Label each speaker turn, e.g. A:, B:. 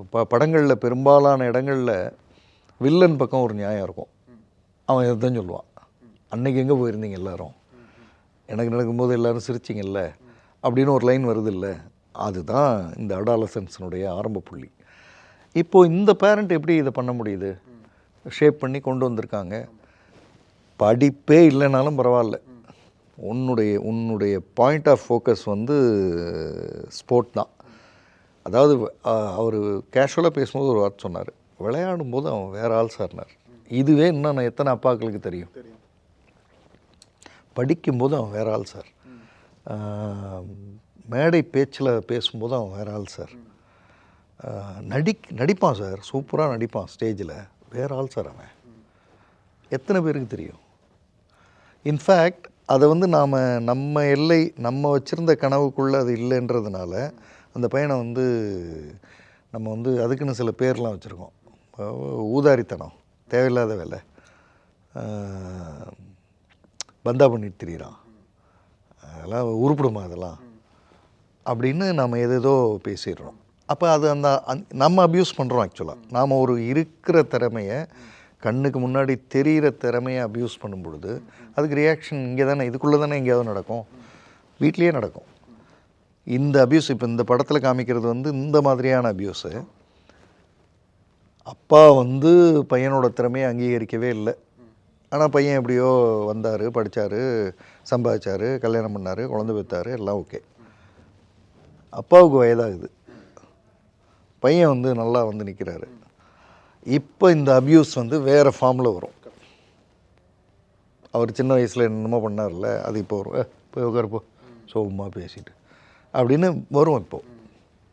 A: இப்போ படங்களில் பெரும்பாலான இடங்களில் வில்லன் பக்கம் ஒரு நியாயம் இருக்கும். அவன் இதைத்தான் சொல்லுவான், அன்னைக்கு எங்கே போயிருந்தீங்க எல்லாரும், எனக்கு நடக்கும்போது எல்லோரும் சிரிச்சிங்கல்ல அப்படின்னு ஒரு லைன் வருது இல்லை. அதுதான் இந்த அடாலசன்ஸினுடைய ஆரம்ப புள்ளி. இப்போது இந்த பேரண்ட் எப்படி இதை பண்ண முடியுது? ஷேப் பண்ணி கொண்டு வந்திருக்காங்க. படிப்பே இல்லைனாலும் பரவாயில்ல, உன்னுடைய பாயிண்ட் ஆஃப் ஃபோக்கஸ் வந்து ஸ்போர்ட் தான். அதாவது அவர் கேஷுவலாக பேசும்போது ஒரு வார்த்தை சொன்னார், விளையாடும் போது அவன் வேற ஆள் சார்னார். இதுவே இன்னும் எத்தனை அப்பாக்களுக்கு தெரியும்? படிக்கும்போது அவன் வேற ஆள் சார், மேடை பேச்சில் பேசும்போது அவன் வேற ஆள் சார், நடிப்பான் சார், சூப்பராக நடிப்பான் ஸ்டேஜில், வேற ஆள் சார் அவன். எத்தனை பேருக்கு தெரியும்? இன்ஃபேக்ட் அதை வந்து நம்ம எல்லை, நம்ம வச்சுருந்த கனவுக்குள்ளே அது இல்லைன்றதுனால அந்த பையனை வந்து நம்ம வந்து அதுக்குன்னு சில பேர்லாம் வச்சுருக்கோம். ஊதாரித்தனம், தேவையில்லாத வேலை, பந்தா பண்ணிட்டு திரியிறான், அதெல்லாம் உருப்பிடுமா அதெல்லாம் அப்படின்னு நம்ம எதேதோ பேசிடுறோம். அப்போ அது நம்ம அப்யூஸ் பண்ணுறோம். ஆக்சுவலாக நாம் ஒரு இருக்கிற திறமையை, கண்ணுக்கு முன்னாடி தெரிகிற திறமையை அப்யூஸ் பண்ணும் பொழுது அதுக்கு ரியாக்ஷன் இங்கே தானே, இதுக்குள்ளே தானே எங்கேயாவது நடக்கும், வீட்லேயே நடக்கும். இந்த அப்யூஸ் இப்போ இந்த படத்தில் காமிக்கிறது வந்து இந்த மாதிரியான அப்யூஸு. அப்பா வந்து பையனோட திறமையை அங்கீகரிக்கவே இல்லை. ஆனால் பையன் எப்படியோ வந்தார், படித்தார், சம்பாதிச்சார், கல்யாணம் பண்ணார், குழந்தை பெற்றார், எல்லாம் ஓகே. அப்பாவுக்கு வயதாகுது, பையன் வந்து நல்லா வந்து நிற்கிறாரு. இப்போ இந்த அப்யூஸ் வந்து வேறு ஃபார்மில் வரும். அவர் சின்ன வயசில் என்னமோ பண்ணார்ல, அது இப்போ வரும், போய் உட்காருப்போ சோகமாக பேசிட்டு அப்படின்னு வரும் இப்போது.